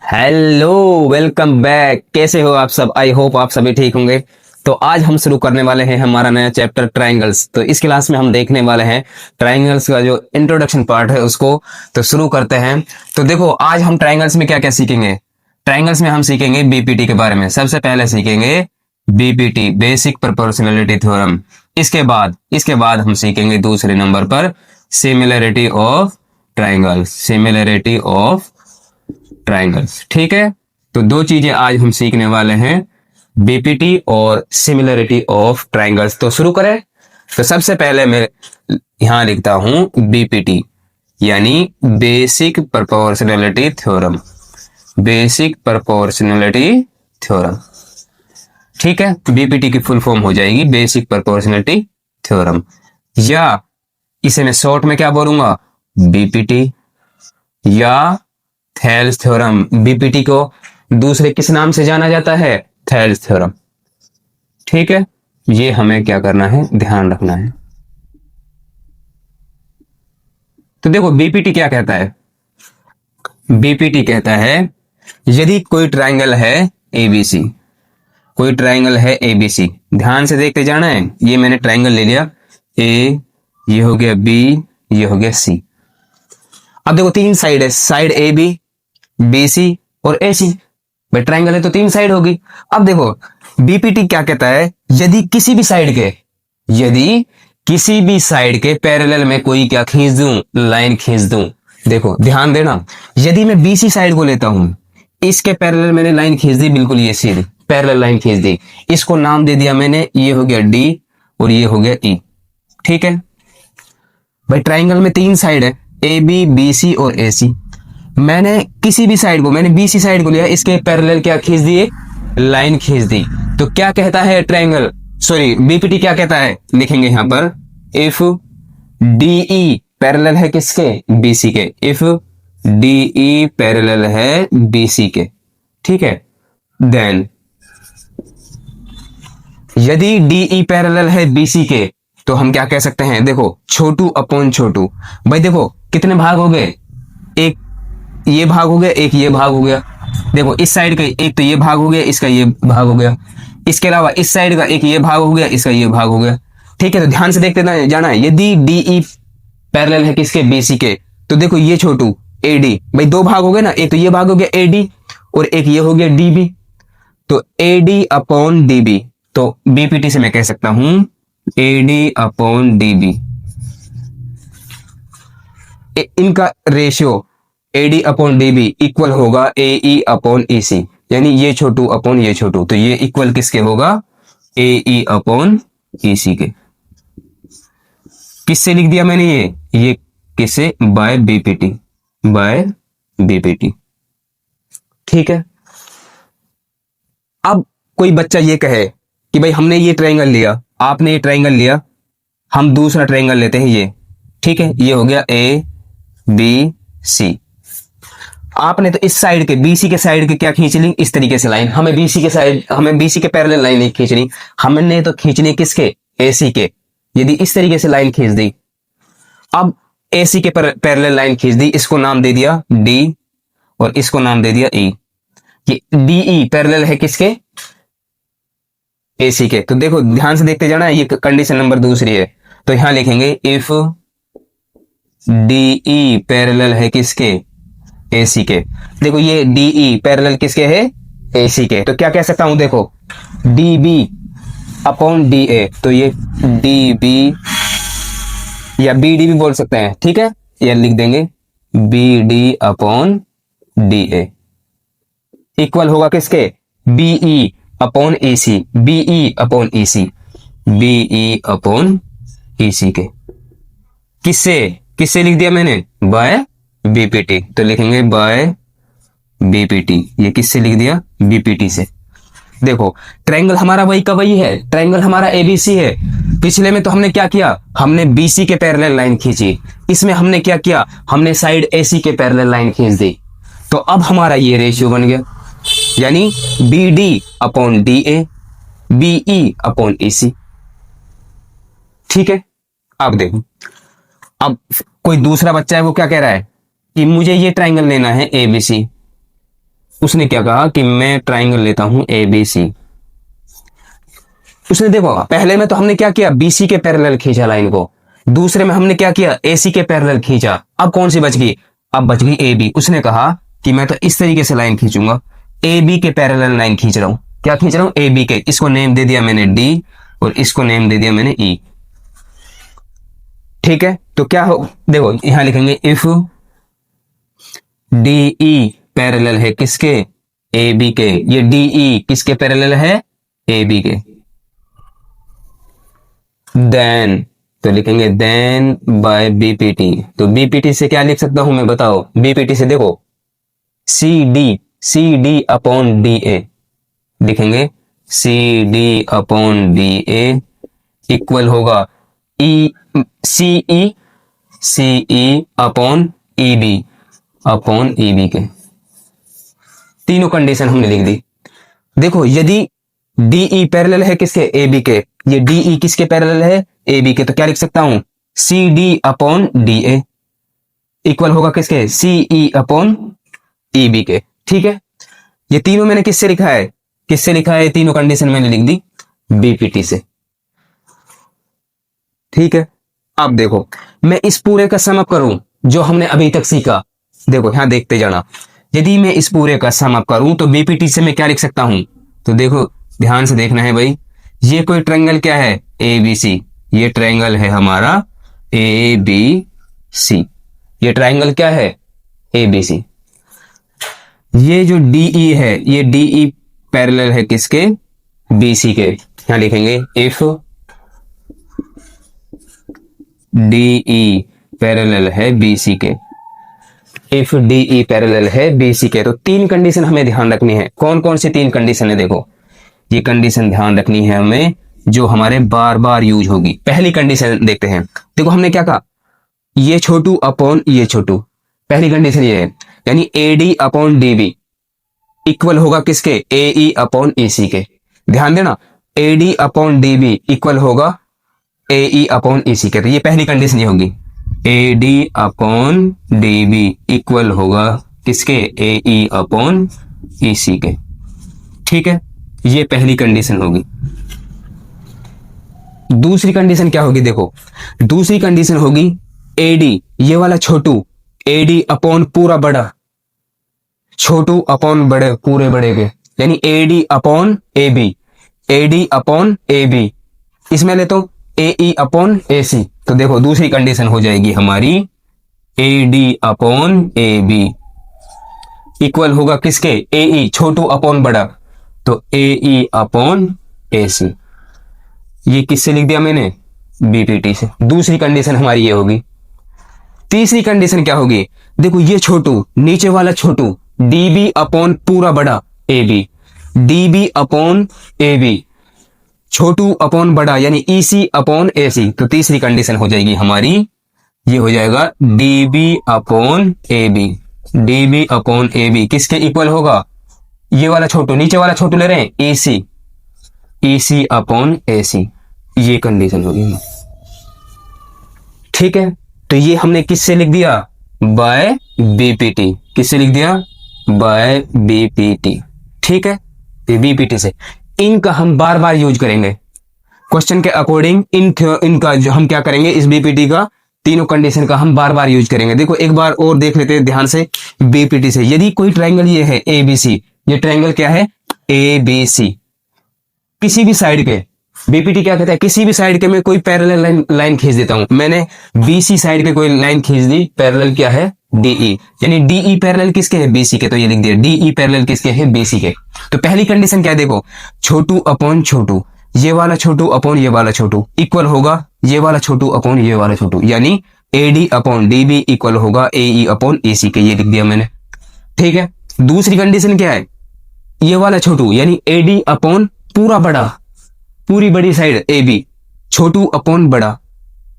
Hello, welcome back. कैसे हो आप सब? आई होप आप सभी ठीक होंगे। तो आज हम शुरू करने वाले हैं हमारा नया चैप्टर ट्रायंगल्स। तो इस क्लास में हम देखने वाले हैं ट्रायंगल्स का जो इंट्रोडक्शन पार्ट है उसको। तो शुरू करते हैं। तो देखो, आज हम ट्रायंगल्स में क्या क्या सीखेंगे। ट्रायंगल्स में हम सीखेंगे बीपीटी के बारे में। सबसे पहले सीखेंगे बीपीटी, बेसिक प्रोपोर्शनलिटी थ्योरम। इसके बाद हम सीखेंगे दूसरे नंबर पर similarity of triangles, similarity of triangles. ठीक है। तो दो चीजें आज हम सीखने वाले हैं, बीपीटी और सिमिलरिटी ऑफ ट्रायंगल्स। तो शुरू करें। तो सबसे पहले मैं यहां लिखता हूं बीपीटी, यानी basic proportionality theorem, basic proportionality theorem. ठीक है। बीपीटी की फुल फॉर्म हो जाएगी बेसिक प्रोपोर्शनलिटी थ्योरम, या इसे मैं शॉर्ट में क्या बोलूंगा, बीपीटी या थेल्स थ्योरम। बीपीटी को दूसरे किस नाम से जाना जाता है? Thales theorem. ठीक है। ये हमें क्या करना है, ध्यान रखना है। तो देखो, बीपीटी क्या कहता है। बीपीटी कहता है यदि कोई ट्रायंगल है एबीसी, कोई ट्रायंगल है एबीसी, ध्यान से देखते जाना है। ये मैंने ट्रायंगल ले लिया, ए, ये हो गया बी, ये हो गया सी। अब देखो तीन साइड है, side A B, B C और ए सी। भाई ट्रायंगल है तो तीन साइड होगी। अब देखो बीपीटी क्या कहता है, यदि किसी भी साइड के, यदि किसी भी साइड के पैरेलल में कोई क्या खींच दूं, लाइन खींच दूं। देखो ध्यान देना, यदि मैं बीसी साइड को लेता हूं, इसके पैरेलल मैंने लाइन खींच दी, बिल्कुल ये सीधी पैरेलल लाइन खींच दी। इसको नाम दे दिया मैंने, ये हो गया डी और ये हो गया ई। ठीक है। भाई ट्राइंगल में तीन साइड है, ए बी, बी सी और ए सी। मैंने किसी भी साइड को, मैंने बीसी साइड को लिया, इसके पैरेलल क्या खींच दिए, लाइन खींच दी। तो क्या कहता है ट्रायंगल, सॉरी बीपीटी क्या कहता है, लिखेंगे यहां पर, इफ डीई पैरेलल है किसके, बीसी के। इफ डीई पैरेलल है बीसी के, ठीक है, देन यदि डीई पैरेलल है बीसी के, तो हम क्या कह सकते हैं, देखो छोटू अपॉन छोटू। भाई देखो कितने भाग हो गए, एक ये भाग हो गया, एक ये भाग हो गया। देखो इस साइड का एक तो ये भाग हो गया, इसका ये भाग हो गया। इसके अलावा इस साइड का एक ये भाग हो गया, इसका ये भाग हो गया। ठीक है। तो ध्यान से देखते जाना है, यदि डीई पैरेलल है किसके, बीसी के, तो देखो ये छोटू एडी, भाई दो भाग हो गए ना, एक तो ये भाग हो गया एडी और एक ये हो गया डीबी। तो एडी अपॉन डीबी, तो बीपीटी से मैं कह सकता हूं एडी अपॉन डीबी। इनका ratio AD upon DB equal होगा एई अपॉन ईसी, यानी ये छोटू अपॉन ये छोटू। तो ये इक्वल किसके होगा, एई अपॉन ईसी के। किससे लिख दिया मैंने ये किससे, बाय बीपीटी, बाय बीपीटी। ठीक है। अब कोई बच्चा ये कहे कि भाई हमने ये ट्रायंगल लिया, आपने ये ट्रायंगल लिया, हम दूसरा ट्रायंगल लेते हैं ये। ठीक है। ये हो गया ए बी सी। आपने तो इस साइड के, बीसी के साइड के क्या खींच ली, इस तरीके से लाइन। हमें बीसी के साइड, हमें बीसी के पैरेलल लाइन नहीं खींचनी, हमने तो खींचनी किसके, एसी के। यदि इस तरीके से लाइन खींच दी, अब एसी के पैरेलल लाइन खींच दी, इसको नाम दे दिया डी और इसको नाम दे दिया ई। कि डीई पैरेलल है किसके, एसी के। तो देखो ध्यान से देखते जाना है, ये कंडीशन नंबर दूसरी है। तो यहां लिखेंगे इफ डीई पैरेलल है किसके, एसी के। देखो ये डीई पैरेलल किसके है, एसी के। तो क्या कह सकता हूं, देखो डीबी अपॉन डी ए, तो ये डीबी या बीडी भी बोल सकते हैं। ठीक है। ये लिख देंगे B D upon D A equal होगा किसके, BE upon AC, BE upon EC, BE upon EC के। किससे किससे लिख दिया मैंने, बाय बीपीटी। तो लिखेंगे बाय बीपीटी, ये किससे लिख दिया, बीपीटी से। देखो ट्रायंगल हमारा वही का वही है, ट्रायंगल हमारा एबीसी है। पिछले में तो हमने क्या किया, हमने बीसी के पैरेलल लाइन खींची। इसमें हमने क्या किया, हमने साइड एसी के पैरेलल लाइन खींच दी। तो अब हमारा ये रेशियो बन गया, यानी B D upon D A, BE upon AC. ठीक है। अब देखो, अब कोई दूसरा बच्चा है, वो क्या कह रहा है कि मुझे ये ट्रायंगल लेना है एबीसी। उसने क्या कहा कि मैं ट्राइंगल लेता हूं ए बी सी। उसने देखो पहले में तो हमने क्या किया, बीसी के पैरेलल खींचा लाइन को, दूसरे में हमने क्या किया, एसी के पैरेलल खींचा। अब कौन सी बच गई, अब बच गई ए बी। उसने कहा कि मैं तो इस तरीके से लाइन खींचूंगा, ए बी के पैरेलल लाइन खींच रहा हूं। क्या खींच रहा हूं, ए बी के। इसको नेम दे दिया मैंने डी और इसको नेम दे दिया मैंने ई। ठीक है, तो क्या हो, देखो यहां लिखेंगे इफ डी ई पैरेलल है किसके, ए बी के। ये डी ई किसके पैरेलल है, ए बी के। देन तो लिखेंगे देन बाय बीपीटी। तो बीपीटी से क्या लिख सकता हूं मैं, बताओ। बीपीटी से देखो C D upon D A लिखेंगे, C D upon D A equal होगा ई सी ई अपॉन ई बी के। तीनों कंडीशन हमने लिख दी। देखो यदि डीई पैरेलल है किसके, ए बी के, ये डीई किसके पैरेलल है, ए बी के, तो क्या लिख सकता हूं, C D upon D A equal होगा किसके, सी ई अपॉन ई बी के। ठीक है, ये तीनों मैंने किससे लिखा है, किससे लिखा है, तीनों कंडीशन मैंने लिख दी बीपीटी से। ठीक है, अब देखो मैं इस पूरे का सम अप करूं जो हमने अभी तक सीखा। देखो यहां देखते जाना, यदि मैं इस पूरे का सम अप करूं तो बीपीटी से मैं क्या लिख सकता हूं। तो देखो ध्यान से देखना है भाई, ये कोई ट्रायंगल क्या है, ए बी सी। ये ट्रायंगल है हमारा ए बी सी। ये ट्रायंगल क्या है, ए बी सी। ये जो डीई है, ये डीई पैरेलल है किसके, बीसी के। यहां लिखेंगे इफ डीई पैरेलल है बीसी के, इफ डीई पैरेलल है बीसी के। तो तीन कंडीशन हमें ध्यान रखनी है। कौन कौन सी तीन कंडीशन है, देखो ये कंडीशन ध्यान रखनी है हमें, जो हमारे बार बार यूज होगी। पहली कंडीशन देखते हैं। देखो हमने क्या कहा, ये छोटू अपॉन ये छोटू। पहली कंडीशन ये है, यानी A D upon D B equal होगा किसके, ए ई अपॉन ए सी के। ध्यान देना, A D upon D B equal होगा ए ई अपॉन ए सी के। तो ये पहली कंडीशन ये होगी, A D upon D B equal होगा किसके, ए ई अपॉन ए सी के। ठीक है, ये पहली कंडीशन होगी। दूसरी कंडीशन क्या होगी, देखो दूसरी कंडीशन होगी एडी, ये वाला छोटू, एडी अपॉन पूरा बड़ा, छोटू अपॉन बड़े पूरे बड़े के, यानी AD upon A B, AD upon A B. इसमें ले तो ए ई अपॉन ए सी। तो देखो दूसरी कंडीशन हो जाएगी हमारी A D upon A B equal होगा किसके, ए ई छोटू अपॉन बड़ा, तो ए ई अपॉन ए सी। ये किससे लिख दिया मैंने, बीपीटी से। दूसरी कंडीशन हमारी ये होगी। तीसरी कंडीशन क्या होगी, देखो ये छोटू, नीचे वाला छोटू, डी बी अपॉन पूरा बड़ा A B, D B upon A B, छोटू अपॉन बड़ा यानी ई सी अपॉन ए सी। तो तीसरी कंडीशन हो जाएगी हमारी, ये हो जाएगा D B upon A B, D B upon A B किसके इक्वल होगा, ये वाला छोटू, नीचे वाला छोटू ले रहे हैं ए सी, ई सी अपॉन ए सी। ये कंडीशन होगी। ठीक है, तो ये हमने किससे लिख दिया, बाय बीपीटी। किससे लिख दिया, बाय बीपीटी। ठीक है, ये बीपीटी से। इनका हम बार बार यूज करेंगे क्वेश्चन के अकॉर्डिंग। इनका जो हम क्या करेंगे, इस बीपीटी का तीनों कंडीशन का हम बार बार यूज करेंगे। देखो एक बार और देख लेते हैं ध्यान से बीपीटी से। यदि कोई ट्रायंगल ये है ए बी सी, ये ट्रायंगल क्या है, ए बी सी, किसी भी साइड के, बीपीटी क्या कहता है, किसी भी साइड के मैं कोई पैरेलल लाइन खींच देता हूं। मैंने बीसी साइड के कोई लाइन खींच दी, पैरेलल क्या है, डीई, यानी डीई पैरेलल किसके है, बीसी के। तो ये लिख दिया डीई पैरेलल किसके है, बीसी के। तो पहली कंडीशन क्या है, देखो छोटू अपॉन छोटू, ये वाला छोटू अपॉन ये वाला छोटू इक्वल होगा ये वाला छोटू अपॉन ये वाला छोटू, यानी एडी अपॉन डीबी इक्वल होगा एई अपॉन एसी के। ये लिख दिया मैंने। ठीक है, दूसरी कंडीशन क्या है, ये वाला छोटू यानी एडी अपॉन पूरा बड़ा, पूरी बड़ी साइड ए बी, छोटू अपॉन बड़ा,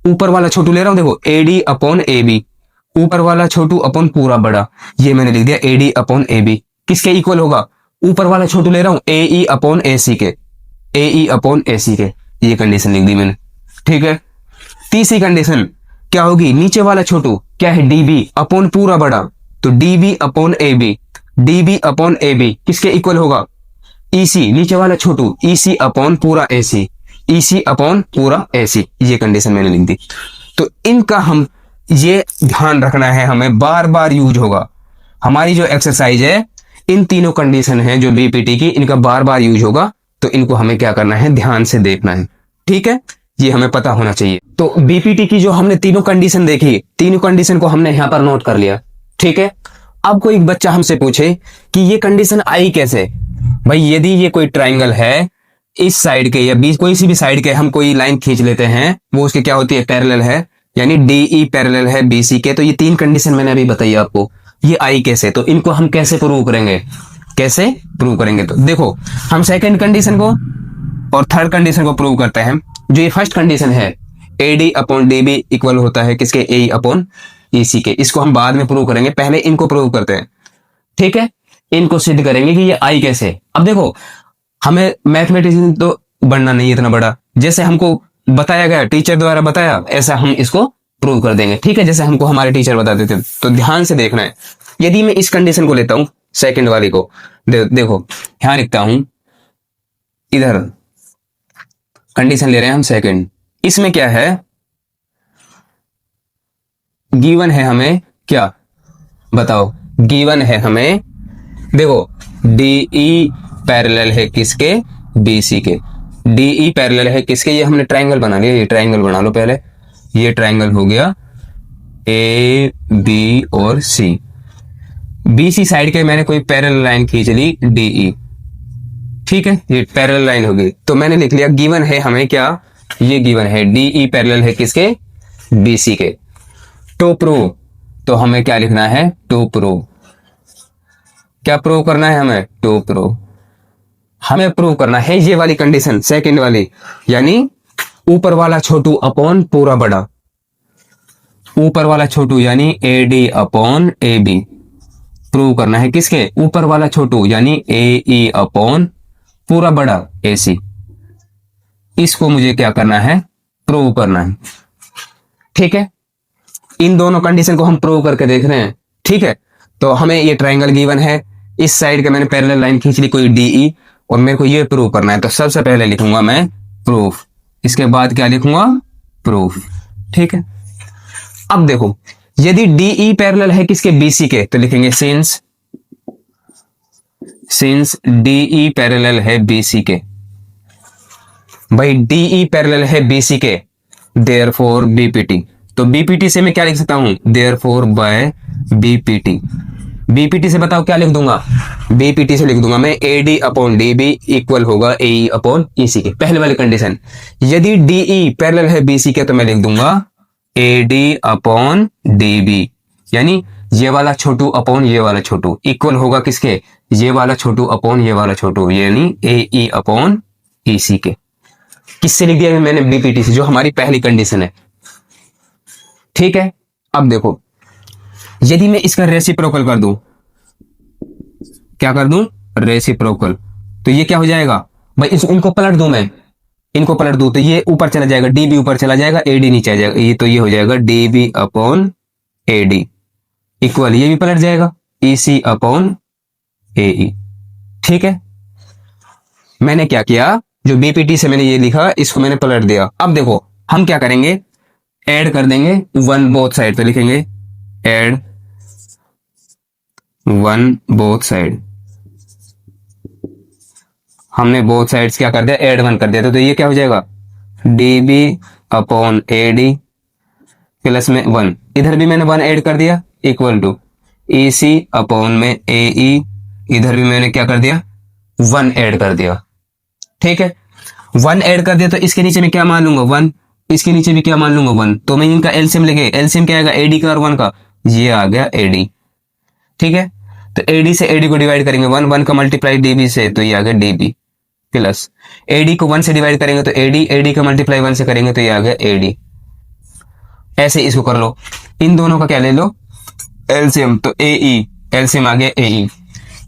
ऊपर वाला छोटू ले रहा हूं, देखो एडी अपॉन ए बी, ऊपर वाला छोटू अपॉन पूरा बड़ा। ये मैंने लिख दिया एडी अपॉन ए बी किसके इक्वल होगा, ऊपर वाला छोटू ले रहा हूं ए ई अपॉन ए सी के, ए ई अपॉन ए सी के। ये कंडीशन लिख दी मैंने। ठीक है, तीसरी कंडीशन क्या होगी, नीचे वाला छोटू क्या है, डीबी अपॉन पूरा बड़ा, तो DB upon A B, DB upon A B किसके इक्वल होगा, ईसी नीचे वाला छोटू, ईसी अपॉन पूरा एसी, ईसी अपॉन पूरा एसी, ये कंडीशन मैंने लिख दी। तो इनका हम ये ध्यान रखना है, हमें बार बार यूज होगा। हमारी जो एक्सरसाइज है इन तीनों कंडीशन है जो बीपीटी की, इनका बार बार यूज होगा, तो इनको हमें क्या करना है, ध्यान से देखना है। ठीक है, ये हमें पता होना चाहिए। तो बीपीटी की जो हमने तीनों कंडीशन देखी, तीनों कंडीशन को हमने यहां पर नोट कर लिया। ठीक है, अब कोई बच्चा हमसे पूछे कि ये कंडीशन आई कैसे, भाई यदि ये कोई ट्राइंगल है, इस साइड के या बीच कोई सी भी साइड के हम कोई लाइन खींच लेते हैं, वो उसकी क्या होती है, पैरेलल है, यानी डीई पैरेलल है बीसी के। तो ये तीन कंडीशन मैंने अभी बताई आपको, ये आई कैसे, तो इनको हम कैसे प्रूव करेंगे, कैसे प्रूव करेंगे। तो देखो हम सेकंड कंडीशन को और थर्ड कंडीशन को प्रूव करते हैं। जो ये फर्स्ट कंडीशन है एडी अपॉन डीबी इक्वल होता है किसके, ए अपॉन ईसी के, इसको हम बाद में प्रूव करेंगे, पहले इनको प्रूव करते हैं। ठीक है, इनको सिद्ध करेंगे कि ये आई कैसे। अब देखो हमें मैथमेटिक्स तो बनना नहीं इतना बड़ा, जैसे हमको बताया गया, टीचर द्वारा बताया, ऐसा हम इसको प्रूव कर देंगे। ठीक है, जैसे हमको हमारे टीचर बताते थे। तो ध्यान से देखना है। यदि मैं इस कंडीशन को लेता हूं, सेकंड वाली को देखो यहां लिखता हूं, इधर कंडीशन ले रहे हैं हम सेकंड। इसमें क्या है, गिवन है हमें क्या, बताओ, गिवन है हमें, देखो डीई पैरेलल है किसके, बीसी के, डीई पैरेलल है किसके, ये हमने ट्रायंगल बना लिया, ये ट्रायंगल बना लो पहले, ये ट्रायंगल हो गया ए बी और सी, बीसी साइड के मैंने कोई पैरेलल लाइन खींच ली डीई। ठीक है, ये पैरेलल लाइन होगी, तो मैंने लिख लिया गिवन है हमें क्या, ये गिवन है डीई पैरेलल है किसके, बीसी के। टू प्रूव, तो हमें क्या लिखना है, टू प्रूव, क्या प्रूव करना है हमें, टू प्रूव, हमें प्रूव करना है ये वाली कंडीशन सेकंड वाली, यानी ऊपर वाला छोटू अपॉन पूरा बड़ा, ऊपर वाला छोटू यानी A D upon A B, prove करना है किसके, ऊपर वाला छोटू यानी ए ई अपॉन पूरा बड़ा ए सी। इसको मुझे क्या करना है, प्रूव करना है। ठीक है, इन दोनों कंडीशन को हम प्रूव करके देख रहे हैं। ठीक है, तो हमें ये ट्रायंगल गिवन है, इस साइड के मैंने पैरेलल लाइन खींच ली कोई डीई, और मेरे को ये प्रूव करना है। तो सबसे पहले लिखूंगा मैं प्रूफ, इसके बाद क्या लिखूंगा, प्रूफ। ठीक है, अब देखो यदि डीई पैरेलल है किसके, बीसी के, तो लिखेंगे सिंस डीई पैरेलल है बीसी के, भाई डीई पैरेलल है बीसी के, देयरफॉर बीपीटी। तो बीपीटी से मैं क्या लिख सकता हूं, देयरफॉर बाय बीपीटी। बीपीटी से बताओ क्या लिख दूंगा, बीपीटी से लिख दूंगा मैं एडी अपॉन डीबी इक्वल होगा ए अपॉन ईसी के, पहले वाली कंडीशन। यदि डीई पैरेलल है बीसी के, तो मैं लिख दूंगा एडी अपॉन डीबी, यानी ये वाला छोटू अपॉन ये वाला छोटू इक्वल होगा किसके, ये वाला छोटू अपॉन ये वाला छोटू, यानी ए अपॉन ईसी के। किससे लिख दिया मैंने, बीपीटी से, जो हमारी पहली कंडीशन है। ठीक है, अब देखो यदि मैं इसका रेसिप्रोकल कर दूं, क्या कर दूं, रेसिप्रोकल, तो ये क्या हो जाएगा भाई, इनको पलट दूं मैं, इनको पलट दूं तो ये ऊपर चला जाएगा, डीबी ऊपर चला जाएगा, एडी नीचे आ जाएगा, ये तो ये हो जाएगा डीबी अपॉन एडी इक्वल, ये भी पलट जाएगा ईसी अपॉन एई। ठीक है, मैंने क्या किया, जो बीपीटी से मैंने ये लिखा इसको मैंने पलट दिया। अब देखो हम क्या करेंगे, ऐड कर देंगे वन बोथ साइड, तो लिखेंगे ऐड वन बोथ साइड, हमने बोथ साइड्स क्या कर दिया, ऐड वन कर दिया, तो ये क्या हो जाएगा, डीबी अपॉन एडी प्लस में वन, इधर भी मैंने वन ऐड कर दिया इक्वल टू ईसी अपॉन में एई, इधर भी मैंने क्या कर दिया, वन ऐड कर दिया। ठीक है, वन ऐड कर दिया, तो इसके नीचे में क्या मान लूंगा, वन, इसके नीचे भी क्या मान लूंगा, वन, तो मैं इनका एलसीएम लेंगे, एलसीएम क्या आएगा, एडी का और वन का, ये आ गया एडी। ठीक है, तो एडी से एडी को डिवाइड करेंगे, वन, वन का मल्टीप्लाई डीबी से, तो ये आ गया डीबी प्लस एडी को वन से डिवाइड करेंगे तो एडी, एडी का मल्टीप्लाई वन से करेंगे तो ये आ गया एडी। ऐसे इसको कर लो, इन दोनों का क्या ले लो, एलसीएम, तो एई, एलसीएम आ गया एई,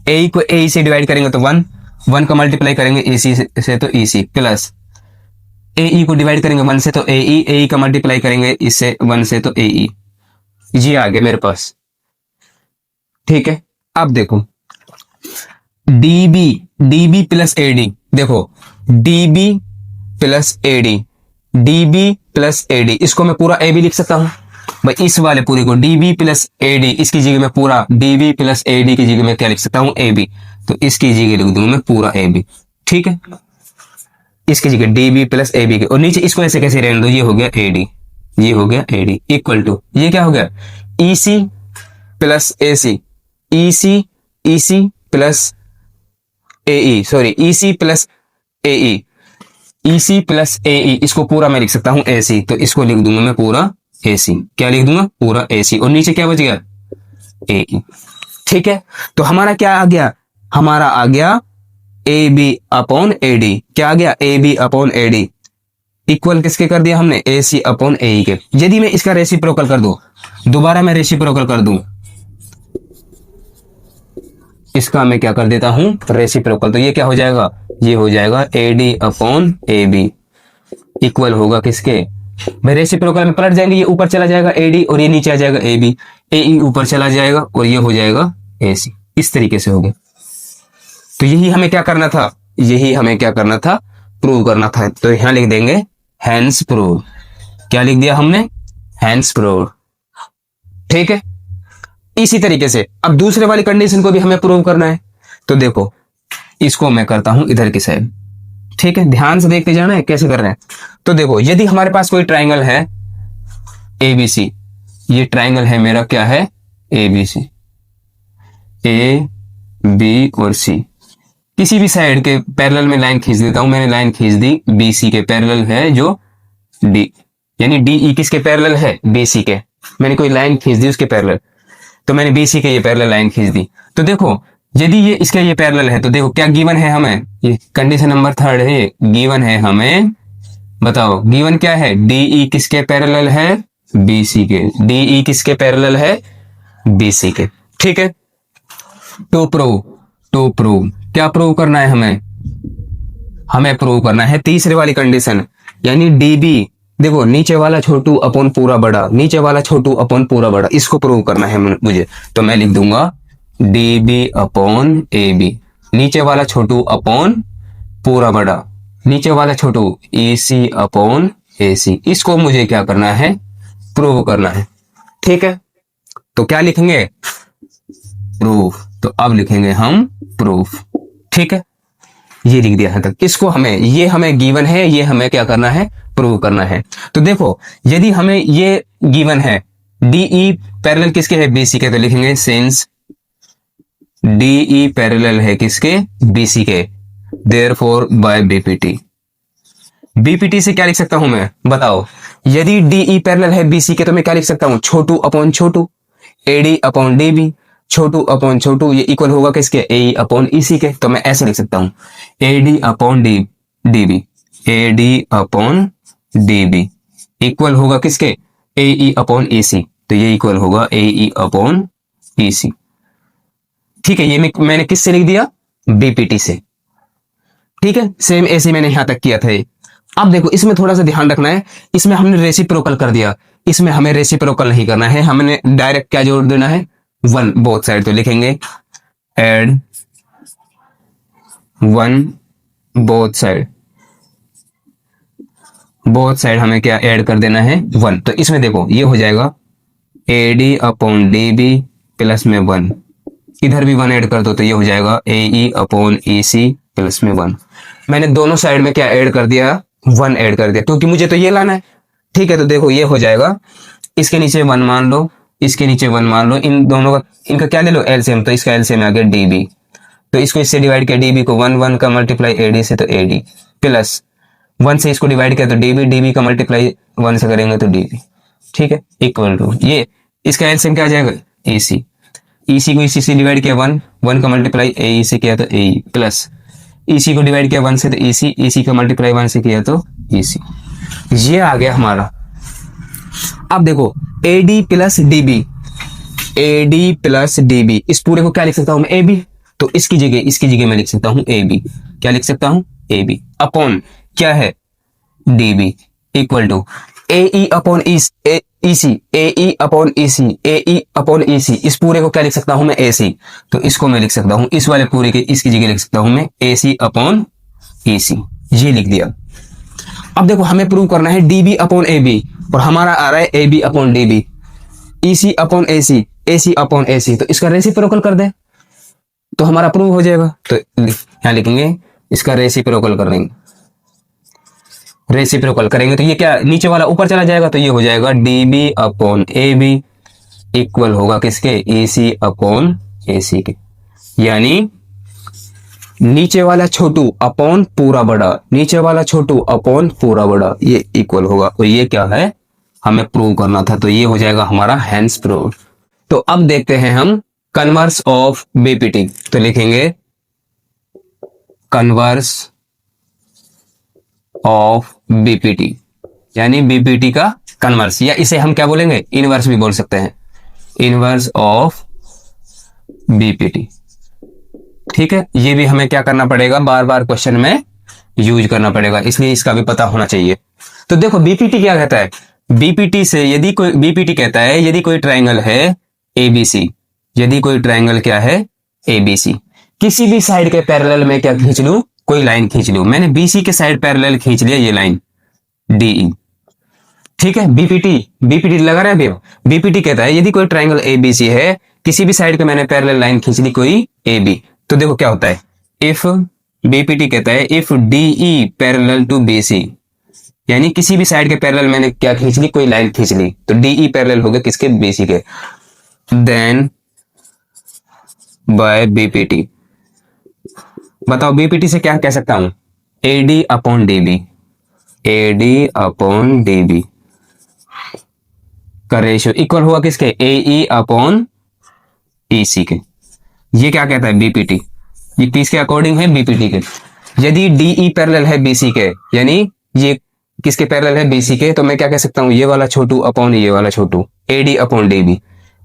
एई को एई से डिवाइड करेंगे तो वन, वन का मल्टीप्लाई करेंगे ईसी से तो ईसी प्लस एई को डिवाइड करेंगे वन से तो एई, एई का मल्टीप्लाई करेंगे इससे वन से तो एई, ये आ गया मेरे पास। ठीक है, अब देखो डीबी, डीबी प्लस एडी, देखो DB plus AD, DB plus AD, इसको मैं पूरा ए बी लिख सकता हूं भाई। इस वाले पूरे को डीबी प्लस एडी, इसकी जगह मैं पूरा डीबी प्लस एडी की जगह मैं क्या लिख सकता हूं, ए बी। तो इसकी जगह लिख दूंगा मैं पूरा ए बी, ठीक है। इसकी जगह डीबी प्लस ए बी के, और नीचे इसको ऐसे कैसे रहने दो, ये हो गया एडी, ये हो गया एडी इक्वल टू, ये क्या हो गया, EC plus AC, EC, EC plus AE, sorry EC plus AE, EC plus AE, इसको पूरा मैं लिख सकता हूं एसी। तो इसको लिख दूंगा मैं पूरा एसी, क्या लिख दूंगा, पूरा एसी, और नीचे क्या बच गया, एई, ठीक है। तो हमारा क्या आ गया, हमारा आ गया A B upon A D, क्या आ गया, A B upon A D equal किसके कर दिया हमने, ए सी अपॉन ए के। यदि मैं इसका रेसिप्रोकल कर दूं, दोबारा मैं रेसिप्रोकल कर दूं, इसका मैं क्या कर देता हूं, रेसिप्रोकल, तो ये क्या हो जाएगा, ये हो जाएगा A D upon A B equal होगा किसके, भाई रेसिप्रोकल में पलट जाएंगे, ये ऊपर चला जाएगा ए डी और ये नीचे आ जाएगा ए बी, ए ई ऊपर चला जाएगा और ये हो जाएगा ए सी, इस तरीके से हो गया। तो यही हमें क्या करना था, यही हमें क्या करना था, प्रूव करना था। तो यहां लिख देंगे हैंस प्रूव, क्या लिख दिया हमने, हैंस प्रूव, ठीक है। इसी तरीके से अब दूसरे वाली कंडीशन को भी हमें प्रूव करना है। तो देखो इसको मैं करता हूं इधर की साइड, ठीक है, ध्यान से देखते जाना है कैसे कर रहे हैं। तो देखो यदि हमारे पास कोई ट्राइंगल है एबीसी, ये ट्राइंगल है मेरा क्या है, एबीसी, ए बी और सी, किसी भी साइड के पैरेलल में लाइन खींच देता हूं, मैंने लाइन खींच दी बीसी के पैरेलल है जो डी, यानी डीई किसके पैरेलल है, बीसी के, मैंने कोई लाइन खींच दी उसके पैरेलल, तो मैंने बीसी के ये पैरेलल लाइन खींच दी। तो देखो यदि ये इसका ये पैरेलल है, तो देखो क्या गिवन है हमें, ये कंडीशन नंबर 3 है, गिवन है हमें, बताओ गिवन क्या है, डीई किसके पैरेलल है, बीसी के, डीई किसके पैरेलल है, बीसी के, ठीक है। टू प्रूव क्या प्रूव करना है हमें, हमें प्रूव करना है तीसरे वाली कंडीशन, यानी डीबी, देखो नीचे वाला छोटू अपॉन पूरा बड़ा, नीचे वाला छोटू अपॉन पूरा बड़ा, इसको प्रूव करना है मुझे। तो मैं लिख दूंगा D B upon A B, नीचे वाला छोटू अपॉन पूरा बड़ा, नीचे वाला छोटू ए सी अपॉन ए सी, इसको मुझे क्या करना है, प्रूव करना है, ठीक है। तो क्या लिखेंगे, प्रूफ, तो अब लिखेंगे हम प्रूफ, ठीक है, ये लिख दिया है तक। इसको हमें, ये हमें गिवन है, ये हमें क्या करना है, प्रूव करना है। तो देखो यदि हमें ये गिवन है डीई पैरेलल किसके है, बीसी के, तो लिखेंगे सिंस डीई पैरेलल है किसके, बीसी के, देयरफॉर बाय बीपीटी। बीपीटी से क्या लिख सकता हूं मैं, बताओ, यदि डीई पैरेलल है बीसी के तो मैं क्या लिख सकता हूं, छोटू अपॉन छोटू, एडी अपॉन डीबी, छोटू अपॉन छोटू, ये इक्वल होगा किसके, ए अपॉन ईसी के। तो मैं ऐसे लिख सकता हूं AD upon D DB, AD upon DB equal होगा किसके, ए अपॉन ईसी, तो ये इक्वल होगा ए अपॉन ईसी, ठीक है। ये मैंने किससे लिख दिया, बीपीटी से, ठीक है। सेम ऐसे मैंने यहां तक किया था। अब देखो इसमें थोड़ा सा ध्यान रखना है, इसमें हमने रेसिप्रोकल कर दिया, इसमें हमें रेसिप्रोकल नहीं करना है, हमने डायरेक्ट क्या जोड़ देना है, 1 बोथ साइड। तो लिखेंगे add 1 both side, both side हमें क्या ऐड कर देना है, 1। तो इसमें देखो ये हो जाएगा एडी अपॉन डीबी प्लस में 1, इधर भी 1 ऐड कर दो तो ये हो जाएगा ए अपॉन ईसी प्लस में 1। मैंने दोनों साइड में क्या ऐड कर दिया, 1 ऐड कर दिया, क्योंकि मुझे तो ये लाना है, ठीक है। तो देखो ये हो जाएगा, इसके नीचे 1 मान लो, इसके नीचे 1 मान लो, इन दोनों का, इनका क्या ले लो, एलसीएम, तो इसका एलसीएम आ गया डीबी, तो इसको इससे डिवाइड किया, डीबी को 1 का मल्टीप्लाई एडी से तो एडी, प्लस 1 से इसको डिवाइड किया तो डीबी, डीबी का मल्टीप्लाई 1 से करेंगे तो डीबी, ठीक है, इक्वल टू ये इसका एलसीएम क्या आ जाएगा, एसी, ईसी को इसी से डिवाइड किया 1 का मल्टीप्लाई ए से किया तो ए, प्लस ईसी को डिवाइड किया 1 से तो ईसी, ईसी का मल्टीप्लाई 1 से किया तो ईसी, ये आ गया हमारा। अब देखो AD plus DB, AD plus DB, इस पूरे को क्या लिख सकता हूं मैं, ए बी, तो इसकी जगह मैं लिख सकता हूं ए बी, क्या लिख सकता हूं, ए बी अपॉन क्या है, DB equal to A upon EC, A E upon EC, A E upon EC, इस पूरे को क्या लिख सकता हूं मैं, एसी। तो इसको मैं लिख सकता हूं, इस वाले पूरे के इसकी जगह लिख सकता हूं मैं एसी अपॉन ईसी, ये लिख दिया। अब देखो हमें प्रूव करना है डीबी अपॉन ए बी, और हमारा आ रहा है A B upon D B, EC upon AC, AC upon AC, तो इसका रेसिप्रोकल कर दे तो हमारा प्रूव हो जाएगा। तो यहां लिखेंगे इसका रेसिप्रोकल कर देंगे, रेसिप्रोकल करेंगे तो ये क्या, नीचे वाला ऊपर चला जाएगा, तो ये हो जाएगा D B upon A B equal होगा किसके, ए सी अपॉन ए सी के, यानी नीचे वाला छोटू अपॉन पूरा बड़ा, नीचे वाला छोटू अपॉन पूरा बड़ा, ये इक्वल होगा। तो ये क्या है, हमें प्रूव करना था, तो ये हो जाएगा हमारा हैंस प्रूव। तो अब देखते हैं हम कन्वर्स ऑफ बीपीटी, तो लिखेंगे कन्वर्स ऑफ बीपीटी, यानी बीपीटी का कन्वर्स, या इसे हम क्या बोलेंगे, इनवर्स भी बोल सकते हैं, इनवर्स ऑफ बीपीटी। ठीक है, ये भी हमें क्या करना पड़ेगा, बार बार क्वेश्चन में यूज करना पड़ेगा, इसलिए इसका भी पता होना चाहिए। तो देखो बीपीटी क्या कहता है, बीपीटी से यदि कोई, बीपीटी कहता है यदि कोई ट्रायंगल है एबीसी, यदि कोई ट्रायंगल क्या है एबीसी, किसी भी साइड के पैरेलल में क्या खींच लूं, कोई लाइन खींच लूं, मैंने बीसी के साइड पैरेलल खींच लिया ये लाइन डीई। ठीक है, बीपीटी, बीपीटी लगा रहा है अभी। बीपीटी कहता है यदि कोई ट्रायंगल एबीसी है, किसी भी साइड पे मैंने पैरेलल लाइन खींच ली कोई एबी, तो देखो क्या होता है, इफ बीपीटी कहता है if DE parallel to BC, यानी किसी भी साइड के पैरेलल मैंने क्या खींच ली, कोई लाइन खींच ली, तो डीई पैरेलल हो गया किसके, बीसी के, देन बाय बीपीटी, बताओ बीपीटी से क्या कह सकता हूं, AD upon DB, AD upon DB का रेशियो इक्वल हुआ किसके, एई अपॉन ईसी के। ये क्या कहता है बीपीटी, ये किसके अकॉर्डिंग है, बीपीटी के। यदि डीई पैरेलल है बीसी के, यानी ये किसके पैरेलल है, बीसी के, तो मैं क्या कह सकता हूं, ये वाला छोटू अपॉन ये वाला छोटू, एडी अपॉन डीबी,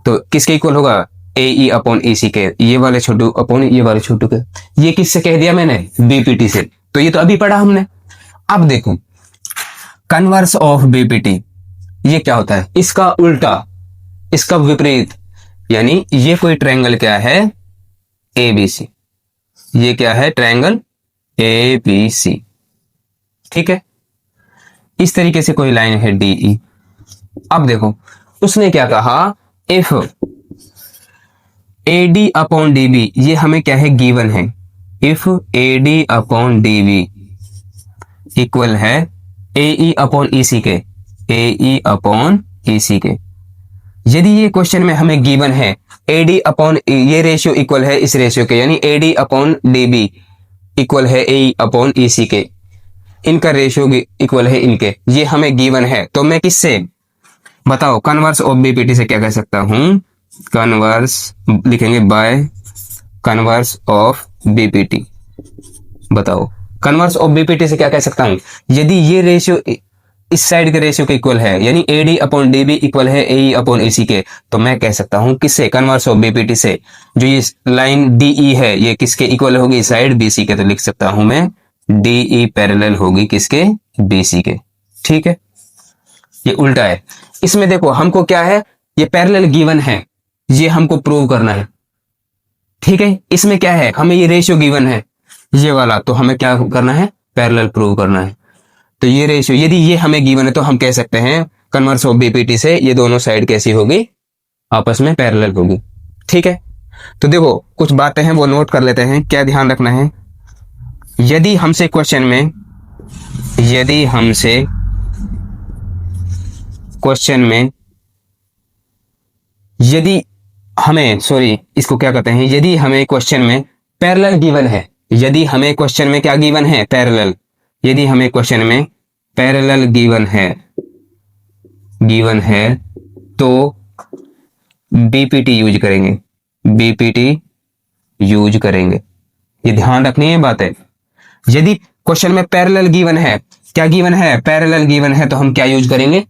तो किसके इक्वल होगा, एई अपॉन ईसी के, ये वाले छोटू अपॉन ये वाले छोटू के। ये किससे कह दिया मैंने, बीपीटी से, तो ये तो अभी पढ़ा हमने। अब देखो कन्वर्स ऑफ बीपीटी, ये क्या होता है, इसका उल्टा, इसका विपरीत, यानी ये कोई ट्रायंगल क्या है एबीसी, ये क्या है ट्रायंगल एबीसी। ठीक है, इस तरीके से कोई लाइन है डीई। अब देखो उसने क्या कहा, इफ एडी अपॉन डीबी, ये हमें क्या है गिवन है, if AD upon DB equal है एई अपॉन ईसी के, एई अपॉन ईसी के। यदि ये क्वेश्चन में हमें गिवन है एडी अपॉन, ये रेशियो इक्वल है इस रेशियो के, यानी एडी अपॉन डीबी इक्वल है ए अपॉन ईसी के, इनका रेशियो इक्वल है इनके, ये हमें गिवन है, तो मैं किससे, बताओ कन्वर्स ऑफ बीपीटी से क्या कह सकता हूं, कन्वर्स लिखेंगे बाय कन्वर्स ऑफ बीपीटी। बताओ कन्वर्स ऑफ बीपीटी से क्या कह सकता हूं, यदि ये रेशियो इस साइड के रेशियो के इक्वल है, यानी एडी अपॉन डीबी इक्वल है ए अपॉन एसी के, तो मैं कह सकता हूं किससे, कन्वर्स ऑफ बीपीटी से, जो ये लाइन डीई है ये किसके इक्वल होगी, साइड बीसी के, तो लिख सकता हूं मैं डीई पैरेलल होगी किसके, बीसी के। ठीक है, ये उल्टा है। इसमें देखो हमको क्या है, ये पैरेलल गिवन है, ये हमको प्रूव करना है। ठीक है, इसमें क्या है, हमें ये रेशियो गिवन है ये वाला, तो हमें क्या करना है, पैरेलल प्रूव करना है। तो ये रेशियो यदि ये हमें गिवन है, तो हम कह सकते हैं कन्वर्स ऑफ बीपीटी से ये दोनों साइड कैसी होगी, आपस में पैरेलल होगी। ठीक है, तो देखो कुछ बातें हैं वो नोट कर लेते हैं, क्या ध्यान रखना है, यदि हमसे क्वेश्चन में, यदि हमसे क्वेश्चन में, यदि हमें, सॉरी इसको क्या कहते हैं, यदि हमें क्वेश्चन में पैरेलल गिवन है, यदि हमें क्वेश्चन में क्या गिवन है, पैरेलल, यदि हमें क्वेश्चन में पैरेलल गिवन है तो बीपीटी यूज करेंगे, बीपीटी यूज करेंगे, ये ध्यान रखनी है बात है। यदि क्वेश्चन में पैरेलल गिवन है, क्या गिवन है, पैरेलल गिवन है, तो हम क्या यूज करेंगे,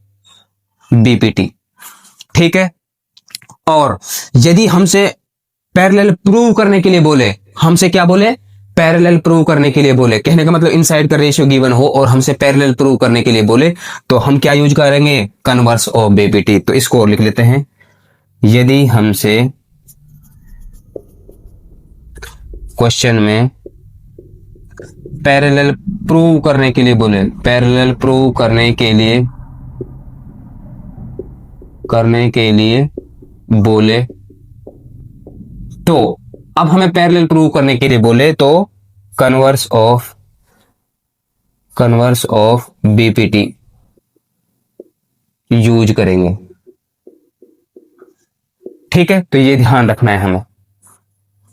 बीपीटी। ठीक है, और यदि हमसे पैरेलल प्रूव करने के लिए बोले, हमसे क्या बोले, पैरेलल प्रूव करने के लिए बोले, कहने का मतलब इनसाइड का रेशियो गिवन हो और हमसे पैरेलल प्रूव करने के लिए बोले, तो हम क्या यूज करेंगे, कन्वर्स ऑफ बीपीटी। तो इसको और लिख लेते हैं, यदि हमसे क्वेश्चन में पैरेलल प्रूव करने के लिए बोले, पैरेलल प्रूव करने के लिए बोले, तो अब हमें पैरेलल प्रूव करने के लिए बोले तो कन्वर्स ऑफ बीपीटी यूज करेंगे। ठीक है, तो ये ध्यान रखना है हमें।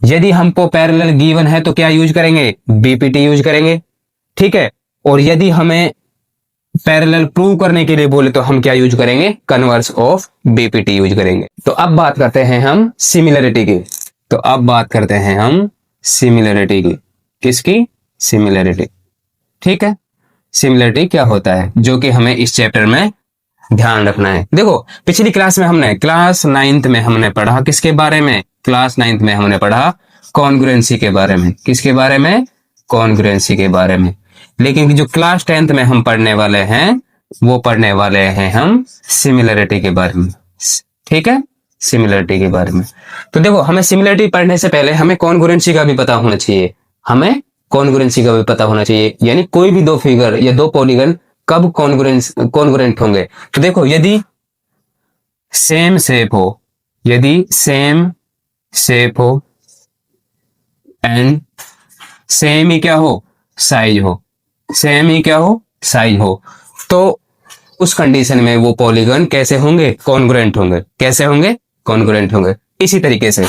यदि हमको पैरेलल गिवन है तो क्या यूज करेंगे, बीपीटी यूज करेंगे। ठीक है, और यदि हमें पैरेलल प्रूव करने के लिए बोले तो हम क्या यूज करेंगे, कन्वर्स ऑफ बीपीटी यूज करेंगे। तो अब बात करते हैं हम सिमिलरिटी की। तो अब बात करते हैं हम सिमिलरिटी की। किसकी, सिमिलरिटी। ठीक है, सिमिलरिटी क्या होता है, जो कि हमें इस चैप्टर में ध्यान रखना है। देखो पिछली क्लास में हमने क्लास 9th में हमने पढ़ा किसके बारे में, क्लास 9th में हमने पढ़ा कॉन्ग्रुएंसी के बारे में। किसके बारे में, कॉन्ग्रुएंसी के बारे में। लेकिन जो क्लास 10th में हम पढ़ने वाले हैं वो पढ़ने वाले हैं हम सिमिलरिटी के बारे में। ठीक है, सिमिलरिटी के बारे में। तो देखो हमें सिमिलरिटी पढ़ने से पहले हमें कॉन्ग्रुएंसी का भी पता होना चाहिए, हमें कॉन्ग्रुएंसी का भी पता होना चाहिए, यानी कोई भी दो फिगर या दो पॉलीगन कब कॉन्ग्रुएंट होंगे। तो देखो यदि सेम शेप हो, यदि सेम शेप हो एंड सेम ही क्या हो, साइज हो, सेम ही क्या हो, साइज हो, तो उस कंडीशन में वो पॉलीगन कैसे होंगे, कॉन्ग्रुएंट होंगे। कैसे होंगे, कॉन्ग्रुएंट होंगे। इसी तरीके से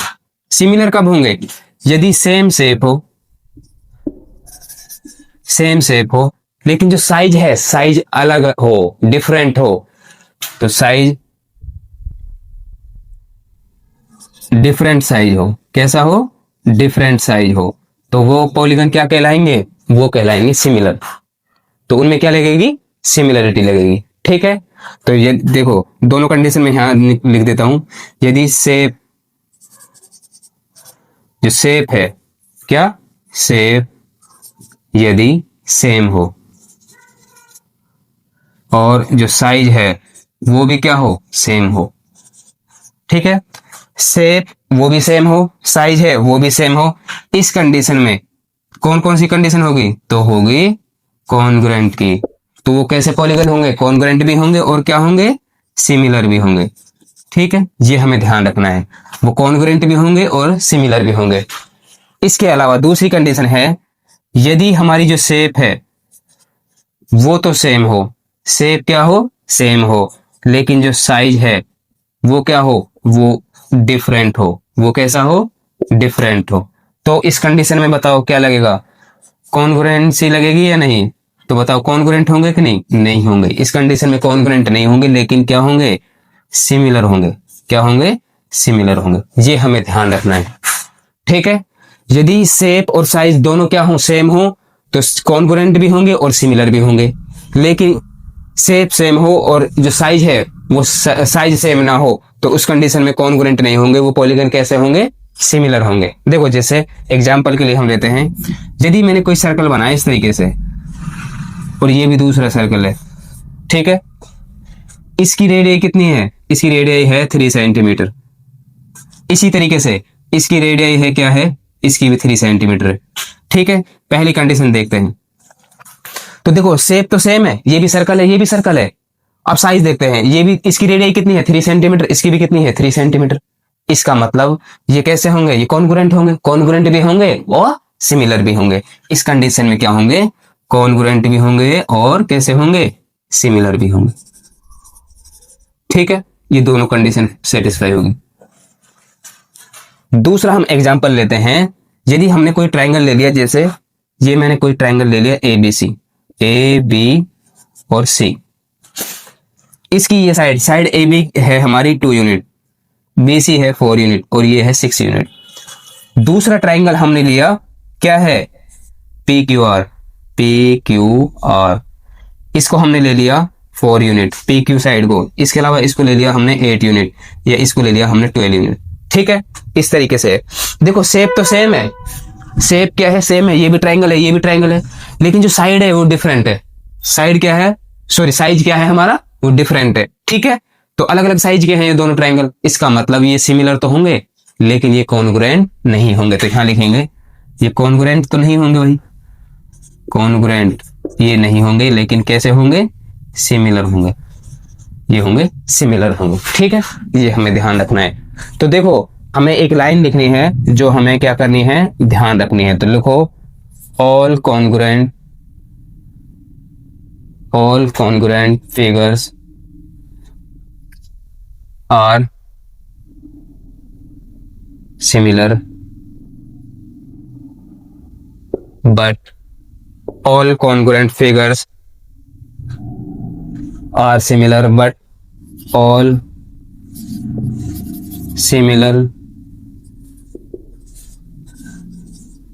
सिमिलर कब होंगे, यदि सेम शेप हो, सेम शेप हो, लेकिन जो साइज है साइज अलग हो, डिफरेंट हो, तो साइज डिफरेंट साइज हो। कैसा हो, डिफरेंट साइज हो, तो वो पॉलीगन क्या कहलाएंगे, वो कहलाएंगे सिमिलर। तो उनमें क्या लगेगी, सिमिलरिटी लगेगी। ठीक है, तो ये देखो दोनों कंडीशन में यहां लिख देता हूं, यदि शेप, जो शेप है क्या, शेप यदि सेम हो और जो साइज है वो भी क्या हो, सेम हो। ठीक है, शेप वो भी सेम हो, साइज है वो भी सेम हो, इस कंडीशन में कौन कौन सी कंडीशन होगी, तो होगी कॉन्ग्रुएंट की। तो वो कैसे पॉलीगन होंगे, कॉन्ग्रुएंट भी होंगे और क्या होंगे, सिमिलर भी होंगे। ठीक है, ये हमें ध्यान रखना है, वो कॉन्ग्रुएंट भी होंगे और सिमिलर भी होंगे। इसके अलावा दूसरी कंडीशन है, यदि हमारी जो शेप है वो तो सेम हो, शेप क्या हो, सेम हो, लेकिन जो साइज है वो क्या हो, वो डिफरेंट हो। वो कैसा हो, डिफरेंट हो। तो इस कंडीशन में बताओ क्या लगेगा, कॉन्ग्रुएंसी लगेगी या नहीं। तो बताओ कॉन्ग्रुएंट होंगे कि नहीं, नहीं होंगे। इस कंडीशन में कॉन्ग्रुएंट नहीं होंगे, लेकिन क्या होंगे, सिमिलर होंगे। क्या होंगे, सिमिलर होंगे। ये हमें ध्यान रखना है। ठीक है, यदि शेप और साइज दोनों क्या हो, सेम हो, तो कॉन्ग्रुएंट भी होंगे और सिमिलर भी होंगे। लेकिन शेप सेम हो और जो साइज है वो साइज सेम ना हो, तो उस कंडीशन में कॉन्ग्रुएंट नहीं होंगे, वो पॉलीगन कैसे होंगे, सिमिलर होंगे। देखो जैसे एग्जांपल के लिए हम लेते हैं, यदि मैंने कोई सर्कल बनाया इस तरीके से और ये भी दूसरा सर्कल है, ठीक है, इसकी रेडियस कितनी है, इसकी रेडियस है 3 सेंटीमीटर। इसी तरीके से इसकी रेडियस है क्या है, इसकी भी 3 सेंटीमीटर है। ठीक है, पहली कंडीशन देखते हैं। तो देखो शेप तो सेम है, ये भी सर्कल है, ये भी सर्कल है। अब साइज देखते हैं, ये भी, इसकी रेडियस कितनी है 3 सेंटीमीटर, इसकी भी कितनी है 3 सेंटीमीटर। इसका मतलब ये कैसे होंगे, ये कॉन्ग्रुएंट होंगे, कॉन्ग्रुएंट भी होंगे और सिमिलर भी होंगे। इस कंडीशन में क्या होंगे, कॉन्ग्रुएंट भी होंगे और कैसे होंगे, सिमिलर भी होंगे। ठीक है, ये दोनों कंडीशन सेटिस्फाई होगी। दूसरा हम एग्जांपल लेते हैं, यदि हमने कोई ट्रायंगल ले लिया, जैसे ये मैंने कोई ट्रायंगल ले लिया ए बी और सी। इसकी ये साइड ए बी है हमारी 2 यूनिट, बी सी है 4 यूनिट और ये है 6 यूनिट। दूसरा ट्रायंगल हमने लिया क्या है, पी क्यू आर, इसको हमने ले लिया 4 यूनिट, पी क्यू साइड को। इसके अलावा इसको ले लिया हमने 8 यूनिट या इसको ले लिया हमने 12 यूनिट। ठीक है, इस तरीके से देखो शेप तो सेम है, शेप क्या है, सेम है, ये भी ट्राइंगल है, ये भी ट्राइंगल है, लेकिन जो साइड है वो डिफरेंट है। साइड क्या है, सॉरी साइज क्या है हमारा, वो डिफरेंट है। ठीक है, तो अलग अलग साइज के हैं ये दोनों ट्राइंगल, इसका मतलब ये सिमिलर तो होंगे लेकिन ये कॉन्ग्रुएंट नहीं होंगे। तो यहां लिखेंगे ये कॉन्ग्रुएंट तो नहीं होंगे भाई, कॉन्ग्रुएंट ये नहीं होंगे, लेकिन कैसे होंगे, सिमिलर होंगे, ये होंगे सिमिलर होंगे। ठीक है, ये हमें ध्यान रखना है। तो देखो हमें एक लाइन लिखनी है जो हमें क्या करनी है, ध्यान रखनी है। तो लिखो all congruent figures are similar but all congruent figures are similar but all similar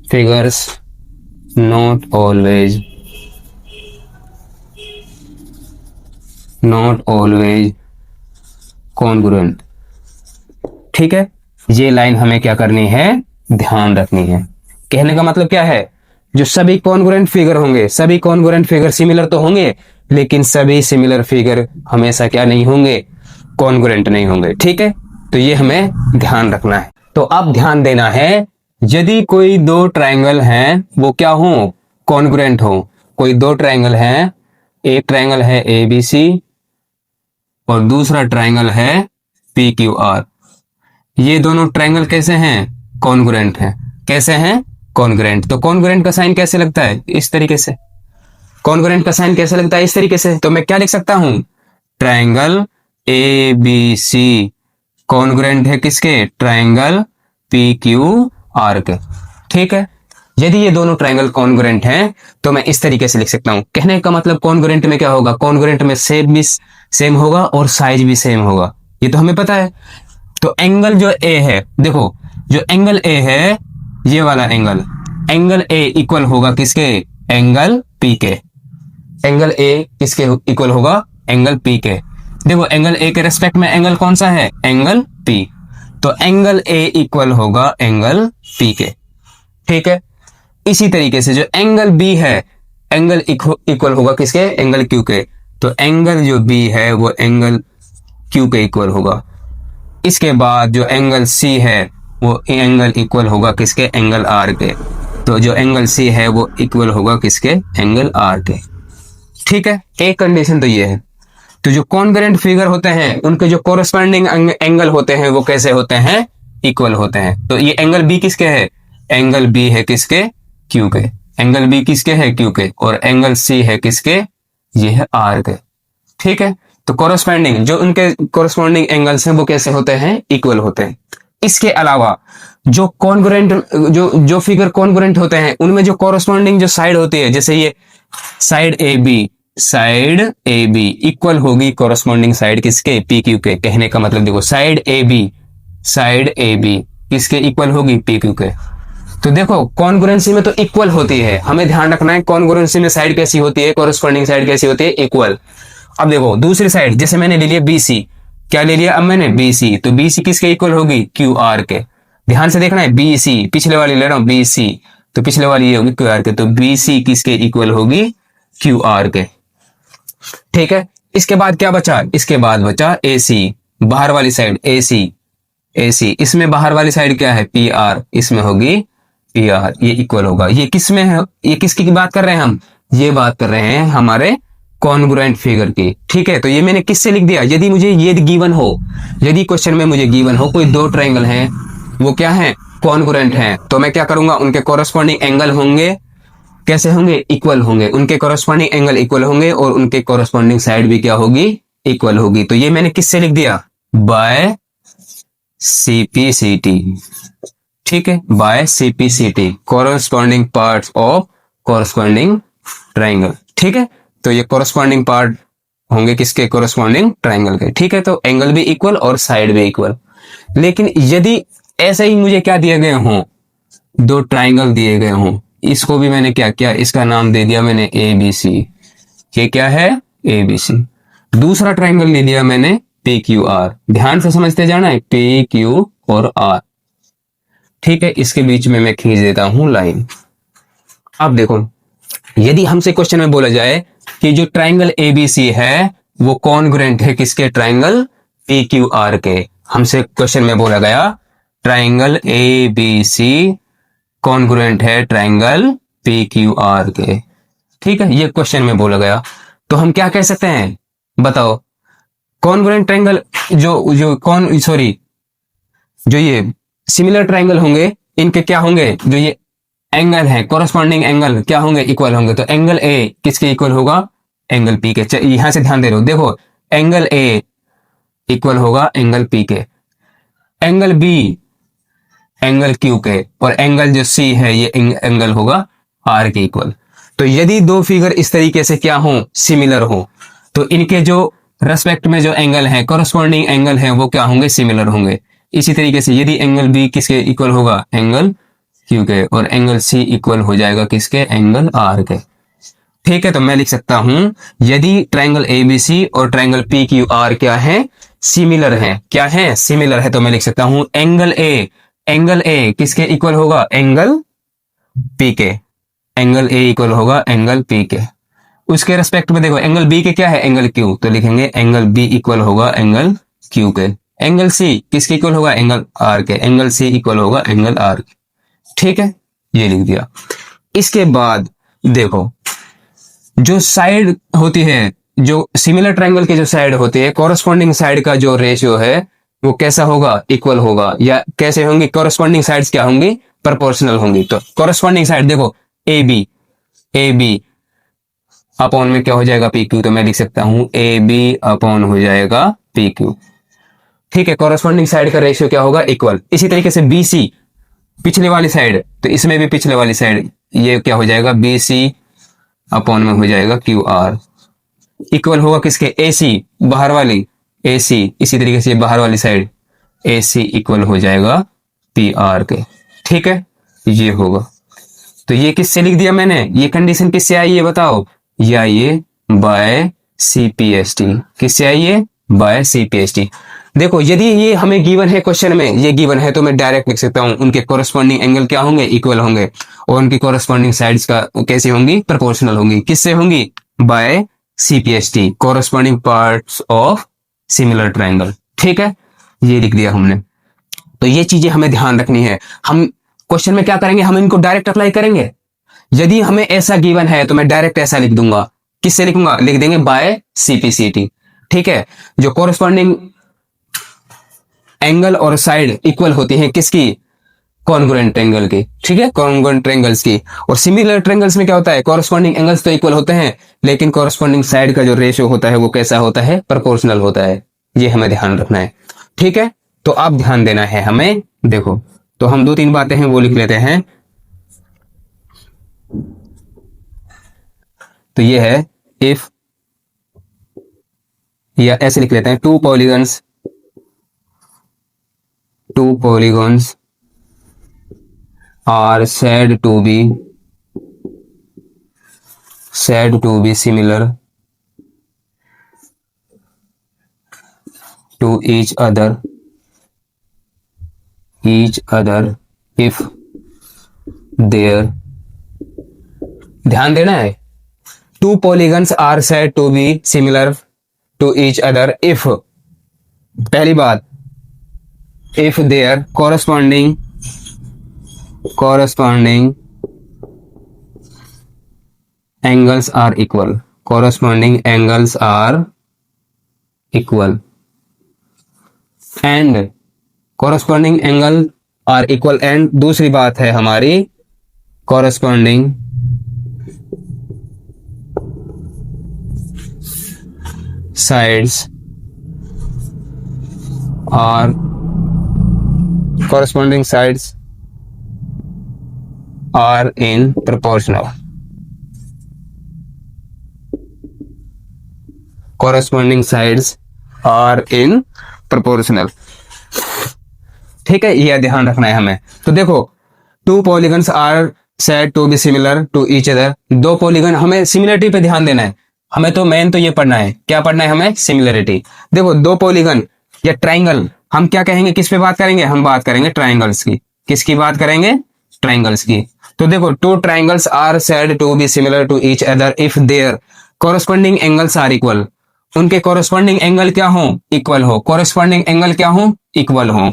figures not always congruent। ठीक है, ये लाइन हमें क्या करनी है, ध्यान रखनी है। कहने का मतलब क्या है, जो सभी कॉन्ग्रुएंट फिगर होंगे, सभी कॉन्ग्रुएंट फिगर सिमिलर तो होंगे लेकिन सभी सिमिलर फिगर हमेशा क्या नहीं होंगे, कॉन्ग्रुएंट नहीं होंगे। ठीक है, तो ये हमें ध्यान रखना है। तो अब ध्यान देना है, यदि कोई दो ट्रायंगल हैं वो क्या हो, कॉन्ग्रुएंट हो। कोई दो ट्रायंगल हैं, एक ट्रायंगल है ABC और दूसरा ट्रायंगल है PQR। ये दोनों ट्रायंगल कैसे हैं, कॉन्ग्रुएंट हैं। कैसे हैं, कॉन्ग्रुएंट। तो कॉन्ग्रुएंट का साइन कैसे लगता है, इस तरीके से। कॉन्ग्रुएंट का साइन कैसे लगता है, इस तरीके से। तो मैं क्या लिख सकता हूं, ट्रायंगल ABC कॉन्ग्रुएंट है किसके, ट्रायंगल PQR के। ठीक है, यदि ये दोनों ट्रायंगल कॉन्ग्रुएंट हैं तो मैं इस तरीके से लिख सकता हूं। कहने का मतलब कॉन्ग्रुएंट में क्या होगा, कॉन्ग्रुएंट में शेप भी सेम होगा और साइज भी सेम होगा, ये तो हमें पता है। तो एंगल जो A है, देखो जो एंगल A है, ये वाला एंगल A इक्वल होगा किसके, एंगल P के। एंगल A किसके इक्वल होगा, एंगल P के। देखो एंगल A के रेस्पेक्ट में एंगल कौन सा है, एंगल P। तो एंगल A इक्वल होगा एंगल P के। ठीक है, इसी तरीके से जो एंगल B है, एंगल इक्वल होगा किसके, एंगल Q के। तो एंगल जो B है वो एंगल Q के इक्वल होगा। इसके बाद जो एंगल C है वो एंगल इक्वल होगा किसके, एंगल R के। तो जो एंगल C है वो इक्वल होगा किसके, एंगल R के। ठीक है, एक कंडीशन तो ये है। तो जो कॉन्ग्रुएंट फिगर होते हैं उनके जो कोरस्पॉन्डिंग एंगल होते हैं वो कैसे होते हैं, इक्वल होते हैं। तो ये एंगल B किसके है, एंगल B है किसके, Q के। एंगल B किसके है, Q के। और एंगल C है किसके, ये है R के। ठीक है, तो कोरस्पॉन्डिंग जो उनके कोरस्पॉन्डिंग एंगल्स हैं वो कैसे होते हैं, इक्वल होते हैं। इसके अलावा जो कॉन्ग्रुएंट जो फिगर कॉन्ग्रुएंट होते हैं उनमें जो कोरस्पॉन्डिंग जो साइड होती है, जैसे ये साइड AB इक्वल होगी कोरस्पॉन्डिंग साइड किसके, PQ के। कहने का मतलब देखो साइड AB किसके इक्वल होगी, PQ के। तो देखो कॉन्ग्रुएंसी में तो इक्वल होती है, हमें ध्यान रखना है कॉन्ग्रुएंसी में साइड कैसी होती है, कोरस्पॉन्डिंग साइड कैसी होती है, इक्वल। अब देखो दूसरी साइड, जैसे मैंने ले लिया BC, क्या ले लिया अब मैंने, BC। तो BC किसके इक्वल होगी, QR के। ध्यान से देखना है, BC पिछले वाली ले रहा हूं BC, तो पिछले वाली ये होगी QR के। तो BC किसके इक्वल होगी, QR के। ठीक है, इसके बाद क्या बचा, इसके बाद बचा AC, बाहर वाली साइड AC। इसमें बाहर वाली साइड क्या है, PR, इसमें होगी PR, ये इक्वल होगा। ये किस में है, ये किसकी की बात कर रहे हैं हम, ये बात कर रहे हैं हमारे कॉन्ग्रुएंट फिगर की। ठीक है, तो ये मैंने किससे लिख दिया, यदि मुझे ये गिवन हो, यदि क्वेश्चन में मुझे गिवन हो कोई दो ट्रायंगल हैं वो क्या है, कॉन्ग्रुएंट हैं, तो मैं क्या करूंगा, उनके कोरस्पॉन्डिंग एंगल होंगे कैसे होंगे, इक्वल होंगे। उनके कोरस्पॉन्डिंग एंगल इक्वल होंगे और उनके कोरस्पॉन्डिंग साइड भी क्या होगी, इक्वल होगी। तो ये मैंने किससे लिख दिया, बाय CPCT। ठीक है, by CPCT, corresponding parts of corresponding triangle. ठीक है, तो ये कोरस्पॉन्डिंग पार्ट होंगे किसके, कोरस्पॉन्डिंग ट्रायंगल के। ठीक है, तो एंगल भी इक्वल और साइड भी इक्वल। लेकिन यदि ऐसे ही मुझे क्या दिए गए हों, दो ट्रायंगल दिए गए हों, इसको भी मैंने क्या किया, इसका नाम दे दिया मैंने ABC। ये क्या है, ABC। दूसरा ट्रायंगल ले लिया मैंने PQR। ध्यान से समझते जाना है, PQ और R। ठीक है, इसके बीच में मैं खींच देता हूं लाइन। अब देखो, यदि हमसे क्वेश्चन में बोला जाए कि जो ट्राइंगल एबीसी है वो कॉन्ग्रुएंट है किसके, ट्राइंगल पी क्यू आर के। हमसे क्वेश्चन में बोला गया ट्राइंगल एबीसी कॉन्ग्रुएंट है ट्राइंगल पी क्यू आर के। ठीक है, ये क्वेश्चन में बोला गया, तो हम क्या कह सकते हैं, बताओ। कॉन्ग्रुएंट ट्राइंगल जो ये सिमिलर ट्राइंगल होंगे, इनके क्या होंगे, जो ये एंगल है कोरस्पॉन्डिंग एंगल क्या होंगे, इक्वल होंगे। तो एंगल ए किसके इक्वल होगा, एंगल पी के। यहां से ध्यान दे रहे हो, देखो एंगल ए इक्वल होगा एंगल पी के, एंगल बी एंगल क्यू के, और एंगल जो सी है ये एंगल होगा आर के इक्वल। तो यदि दो फिगर इस तरीके से क्या हो, सिमिलर हो, तो इनके जो रेस्पेक्ट में जो एंगल है, कोरस्पॉन्डिंग एंगल है, वो क्या होंगे, सिमिलर होंगे। इसी तरीके से यदि एंगल बी किसके इक्वल होगा, एंगल क्यू के, और एंगल सी इक्वल हो जाएगा किसके, एंगल आर के। ठीक है, तो मैं लिख सकता हूं यदि ट्राइंगल एबीसी और ट्राइंगल पी क्यू आर क्या है, सिमिलर है। क्या है, सिमिलर है। तो मैं लिख सकता हूं एंगल ए किसके इक्वल होगा, एंगल पी के। एंगल ए इक्वल होगा एंगल पी के। उसके रेस्पेक्ट में देखो एंगल बी के क्या है, एंगल क्यू, तो लिखेंगे एंगल बी इक्वल होगा एंगल क्यू के। एंगल सी किसके इक्वल होगा, एंगल आर के। एंगल सी इक्वल होगा एंगल आर के। ठीक है, ये लिख दिया। इसके बाद देखो, जो साइड होती है, जो सिमिलर ट्रायंगल की जो साइड होती है, कॉरस्पॉन्डिंग साइड का जो रेशियो है वो कैसा होगा, इक्वल होगा। या कैसे होंगी, कॉरस्पॉन्डिंग साइड्स क्या होंगी, प्रोपोर्शनल होंगी। तो कॉरस्पॉन्डिंग साइड देखो ए बी अपॉन में क्या हो जाएगा, पी क्यू। तो मैं लिख सकता हूं ए बी अपॉन हो जाएगा पी क्यू। ठीक है, कॉरस्पॉन्डिंग साइड का रेशियो क्या होगा, इक्वल। इसी तरीके से बी सी पिछले वाली साइड, तो इसमें भी पिछले वाली साइड ये क्या हो जाएगा, बी सी अपॉन में हो जाएगा क्यू आर। इक्वल होगा किसके, ए सी बाहर वाली, ए सी। इसी तरीके से बाहर वाली साइड ए सी इक्वल हो जाएगा पी आर के। ठीक है, ये होगा। तो ये किससे लिख दिया मैंने, ये कंडीशन किससे आई ये बताओ, ये आई है बाय सीपीएसटी। किससे आई है, बाय सीपीएसटी। देखो यदि ये हमें गिवन है, क्वेश्चन में ये गिवन है, तो मैं डायरेक्ट लिख सकता हूं उनके कोरस्पॉन्डिंग एंगल क्या होंगे, इक्वल होंगे, और उनकी कोरस्पॉन्डिंग साइड्स का कैसी होंगी, प्रोपोर्शनल होंगी। किससे होंगी, by CPST, corresponding parts of similar triangle. ठीक है, ये लिख दिया हमने। तो ये चीजें हमें ध्यान रखनी है। हम क्वेश्चन में क्या करेंगे, हम इनको डायरेक्ट अप्लाई करेंगे। यदि हमें ऐसा गिवन है तो मैं डायरेक्ट ऐसा लिख दूंगा। किससे लिखूंगा, लिख देंगे बाय सीपीसीटी। ठीक है, जो कोरस्पॉन्डिंग एंगल और साइड इक्वल होती हैं किसकी, कॉन्ग्रुएंट ट्रायंगल की। ठीक है, कॉन्ग्रुएंट ट्रायंगल्स की। और सिमिलर ट्रायंगल्स में क्या होता है, कॉरस्पॉन्डिंग एंगल्स तो इक्वल होते हैं, लेकिन कॉरस्पॉन्डिंग साइड का जो रेशियो होता है वो कैसा होता है, प्रोपोर्शनल होता है। ये हमें ध्यान रखना है। ठीक है, तो आप ध्यान देना है हमें। देखो, तो हम 2-3 बातें हैं वो लिख लेते हैं। तो ये है इफ, या ऐसे लिख लेते हैं, to polygons are said to be similar to each other if their, ध्यान देना है, two polygons are said to be similar to each other if, पहली बात, if their corresponding angles are equal, corresponding angles are equal, and corresponding angle are equal, and दूसरी बात है हमारी corresponding sides are in proportional. Corresponding sides are in proportional. ठीक है, यह ध्यान रखना है हमें। तो देखो, two polygons are said to be similar to each other. दो पॉलीगन, हमें सिमिलरिटी पे ध्यान देना है। हमें तो मेन तो ये पढ़ना है, क्या पढ़ना है हमें, सिमिलरिटी। देखो, दो पॉलीगन या ट्राइंगल, हम क्या कहेंगे, किस पे बात करेंगे, हम बात करेंगे ट्राइंगल्स की। किसकी बात करेंगे? ट्राइंगल्स की। तो देखो, two triangles are said to be similar to each other if their corresponding angles are equal. उनके कॉरस्पॉन्डिंग एंगल क्या हो? इक्वल हो। कॉरस्पॉन्डिंग एंगल क्या हो? इक्वल हो।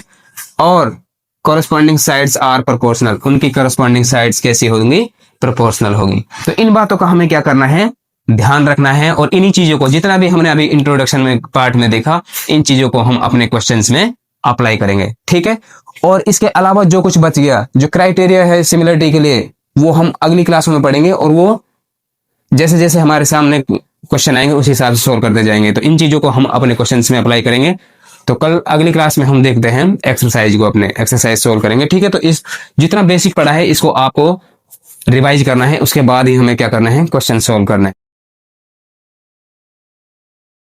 और कॉरस्पॉन्डिंग साइड्स आर प्रोपोर्शनल। उनकी कॉरस्पॉन्डिंग साइड्स कैसी होंगी? प्रोपोर्शनल होगी। तो इन बातों का हमें क्या करना है? ध्यान रखना है। और इन्हीं चीजों को, जितना भी हमने अभी इंट्रोडक्शन में पार्ट में देखा, इन चीजों को हम अपने क्वेश्चंस में अप्लाई करेंगे, ठीक है। और इसके अलावा जो कुछ बच गया, जो क्राइटेरिया है सिमिलरिटी के लिए, वो हम अगली क्लास में पढ़ेंगे। और वो जैसे जैसे हमारे सामने क्वेश्चन आएंगे उस हिसाब से सोल्व करते जाएंगे। तो इन चीजों को हम अपने क्वेश्चंस में अप्लाई करेंगे। तो कल अगली क्लास में हम देखते हैं एक्सरसाइज को, अपने एक्सरसाइज सोल्व करेंगे, ठीक है। तो इस जितना बेसिक पढ़ा है इसको आपको रिवाइज करना है, उसके बाद ही हमें क्या करना है? क्वेश्चन सोल्व करना है।